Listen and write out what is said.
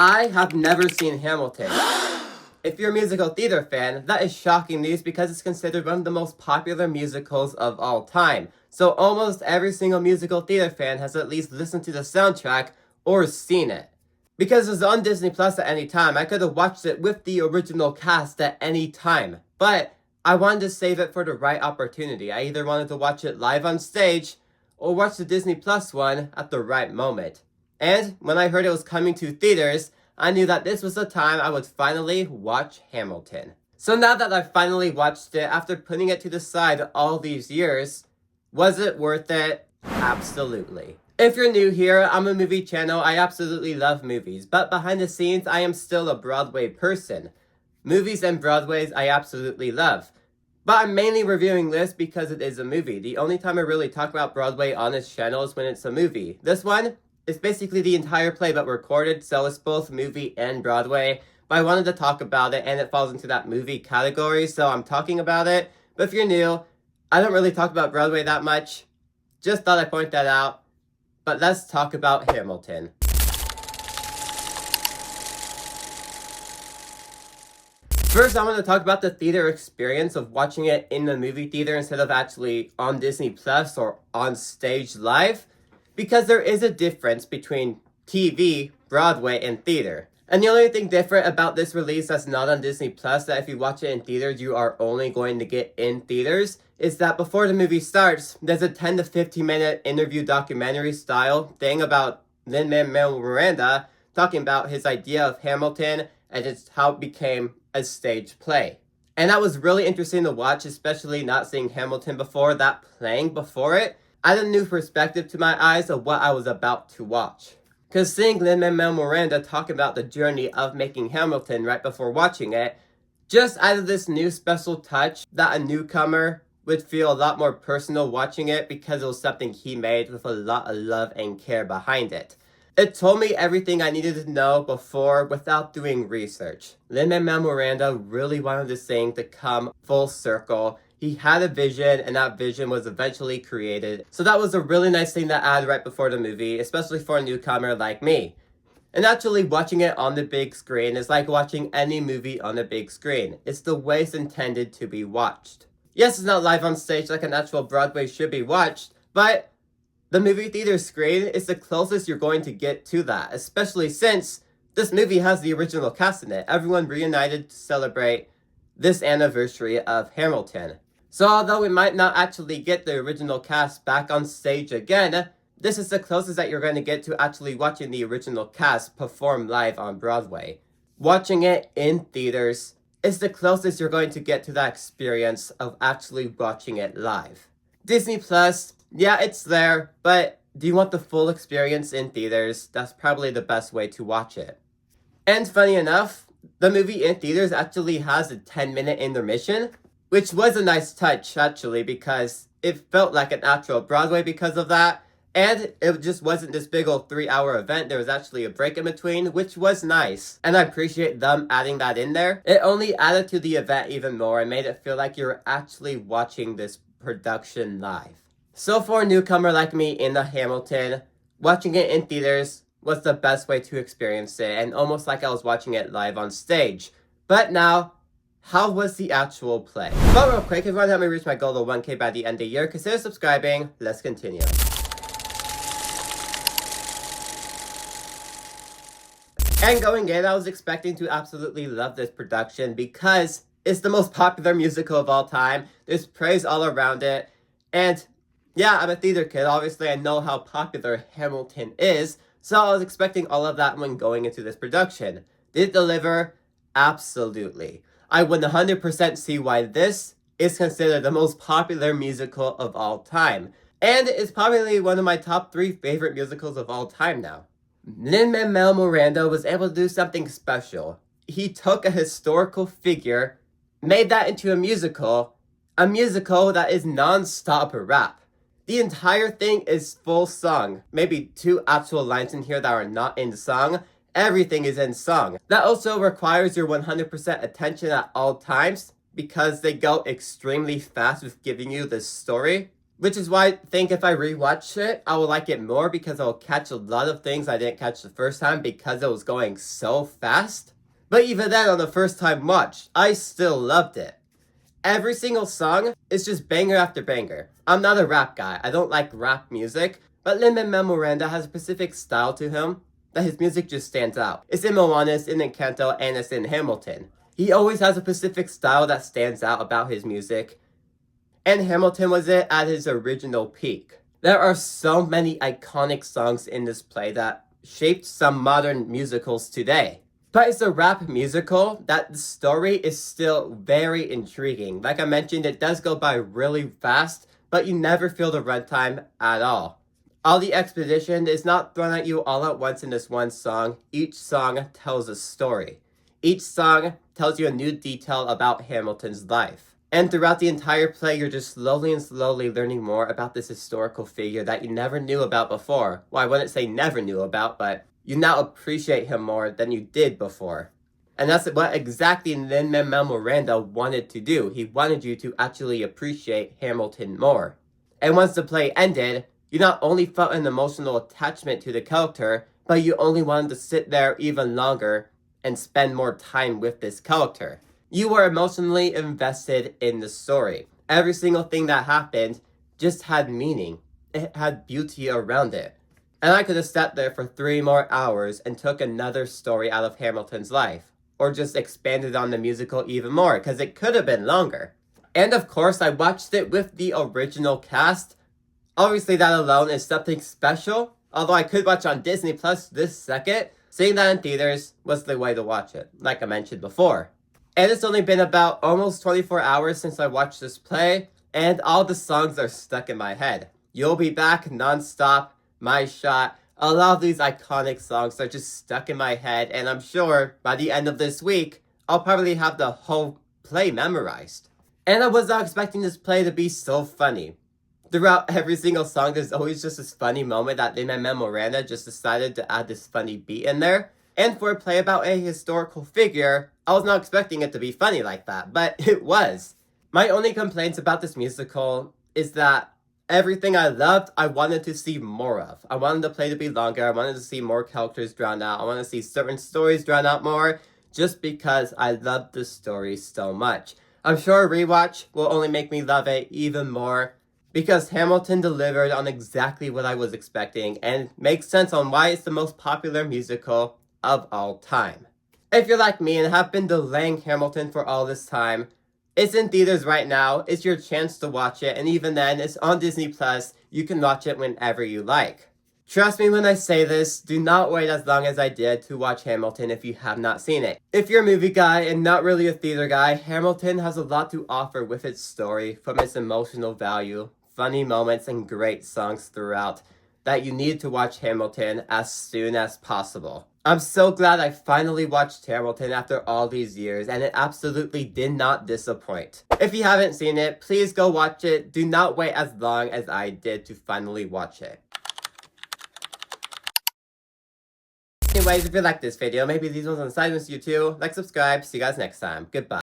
I have never seen Hamilton. If you're a musical theater fan, that is shocking news because it's considered one of the most popular musicals of all time. So almost every single musical theater fan has at least listened to the soundtrack or seen it. Because it was on Disney Plus at any time, I could have watched it with the original cast at any time. But I wanted to save it for the right opportunity. I either wanted to watch it live on stage or watch the Disney Plus one at the right moment. And when I heard it was coming to theaters, I knew that this was the time I would finally watch Hamilton. So now that I've finally watched it, after putting it to the side all these years, was it worth it? Absolutely. If you're new here, I'm a movie channel. I absolutely love movies, but behind the scenes, I am still a Broadway person. Movies and Broadways I absolutely love. But I'm mainly reviewing this because it is a movie. The only time I really talk about Broadway on this channel is when it's a movie. This one, it's basically the entire play but recorded, so it's both movie and Broadway. But I wanted to talk about it, and it falls into that movie category, so I'm talking about it. But if you're new, I don't really talk about Broadway that much. Just thought I'd point that out. But let's talk about Hamilton. First, I want to talk about the theater experience of watching it in the movie theater instead of actually on Disney Plus or on stage live. Because there is a difference between TV, Broadway, and theater. And the only thing different about this release that's not on Disney Plus, that if you watch it in theaters, you are only going to get in theaters, is that before the movie starts, there's a 10 to 15 minute interview documentary style thing about Lin-Manuel Miranda talking about his idea of Hamilton and just how it became a stage play. And that was really interesting to watch, especially not seeing Hamilton before, that playing before it added a new perspective to my eyes of what I was about to watch. Because seeing Lin-Manuel Miranda talk about the journey of making Hamilton right before watching it just added this new special touch that a newcomer would feel a lot more personal watching it because it was something he made with a lot of love and care behind it. It told me everything I needed to know before without doing research. Lin-Manuel Miranda really wanted this thing to come full circle. He had a vision, and that vision was eventually created. So that was a really nice thing to add right before the movie, especially for a newcomer like me. And actually watching it on the big screen is like watching any movie on the big screen. It's the way it's intended to be watched. Yes, it's not live on stage like an actual Broadway should be watched, but the movie theater screen is the closest you're going to get to that, especially since this movie has the original cast in it. Everyone reunited to celebrate this anniversary of Hamilton. So although we might not actually get the original cast back on stage again, this is the closest that you're going to get to actually watching the original cast perform live on Broadway. Watching it in theaters is the closest you're going to get to that experience of actually watching it live. Disney Plus, yeah, it's there, but do you want the full experience in theaters? That's probably the best way to watch it. And funny enough, the movie in theaters actually has a 10-minute intermission, which was a nice touch, actually, because it felt like an actual Broadway because of that. And it just wasn't this big old 3-hour event. There was actually a break in between, which was nice. And I appreciate them adding that in there. It only added to the event even more and made it feel like you're actually watching this production live. So for a newcomer like me in the Hamilton, watching it in theaters was the best way to experience it, and almost like I was watching it live on stage. But now, how was the actual play? But real quick, if you want to help me reach my goal of 1K by the end of the year, consider subscribing. Let's continue. And going in, I was expecting to absolutely love this production because it's the most popular musical of all time. There's praise all around it. And yeah, I'm a theater kid. Obviously, I know how popular Hamilton is. So I was expecting all of that when going into this production. Did it deliver? Absolutely. I would 100% see why this is considered the most popular musical of all time. And it's probably one of my top 3 favorite musicals of all time now. Lin-Manuel Miranda was able to do something special. He took a historical figure, made that into a musical that is non-stop rap. The entire thing is full song. Maybe 2 actual lines in here that are not in song. Everything is in song. That also requires your 100% attention at all times because they go extremely fast with giving you the story. Which is why I think if I rewatch it, I will like it more because I'll catch a lot of things I didn't catch the first time because it was going so fast. But even then, on the first time watch, I still loved it. Every single song is just banger after banger. I'm not a rap guy, I don't like rap music, but Lin-Manuel Miranda has a specific style to him that his music just stands out. It's in Moana, it's in Encanto, and it's in Hamilton. He always has a specific style that stands out about his music, and Hamilton was it at his original peak. There are so many iconic songs in this play that shaped some modern musicals today. But it's a rap musical that the story is still very intriguing. Like I mentioned, it does go by really fast, but you never feel the runtime at all. All the exposition is not thrown at you all at once in this one song. Each song tells a story. Each song tells you a new detail about Hamilton's life. And throughout the entire play, you're just slowly and slowly learning more about this historical figure that you never knew about before. Well, I wouldn't say never knew about, but you now appreciate him more than you did before. And that's what exactly Lin-Manuel Miranda wanted to do. He wanted you to actually appreciate Hamilton more. And once the play ended, you not only felt an emotional attachment to the character, but you only wanted to sit there even longer and spend more time with this character. You were emotionally invested in the story. Every single thing that happened just had meaning. It had beauty around it. And I could have sat there for 3 more hours and took another story out of Hamilton's life. Or just expanded on the musical even more, because it could have been longer. And of course, I watched it with the original cast. Obviously, that alone is something special. Although I could watch on Disney Plus this second, seeing that in theaters was the way to watch it, like I mentioned before. And it's only been about almost 24 hours since I watched this play, and all the songs are stuck in my head. You'll Be Back, Non-Stop, My Shot, a lot of these iconic songs are just stuck in my head, and I'm sure by the end of this week, I'll probably have the whole play memorized. And I was not expecting this play to be so funny. Throughout every single song, there's always just this funny moment that Lin-Manuel Miranda just decided to add this funny beat in there. And for a play about a historical figure, I was not expecting it to be funny like that, but it was. My only complaints about this musical is that everything I loved, I wanted to see more of. I wanted the play to be longer, I wanted to see more characters drawn out, I wanted to see certain stories drawn out more, just because I loved the story so much. I'm sure a rewatch will only make me love it even more, because Hamilton delivered on exactly what I was expecting, and makes sense on why it's the most popular musical of all time. If you're like me and have been delaying Hamilton for all this time, it's in theaters right now, it's your chance to watch it, and even then, it's on Disney Plus, you can watch it whenever you like. Trust me when I say this, do not wait as long as I did to watch Hamilton if you have not seen it. If you're a movie guy and not really a theater guy, Hamilton has a lot to offer with its story, from its emotional value, funny moments, and great songs throughout, that you need to watch Hamilton as soon as possible. I'm so glad I finally watched Hamilton after all these years, and it absolutely did not disappoint. If you haven't seen it, please go watch it. Do not wait as long as I did to finally watch it. Anyways, if you like this video, maybe these ones on the side with you too, like, subscribe, see you guys next time. Goodbye.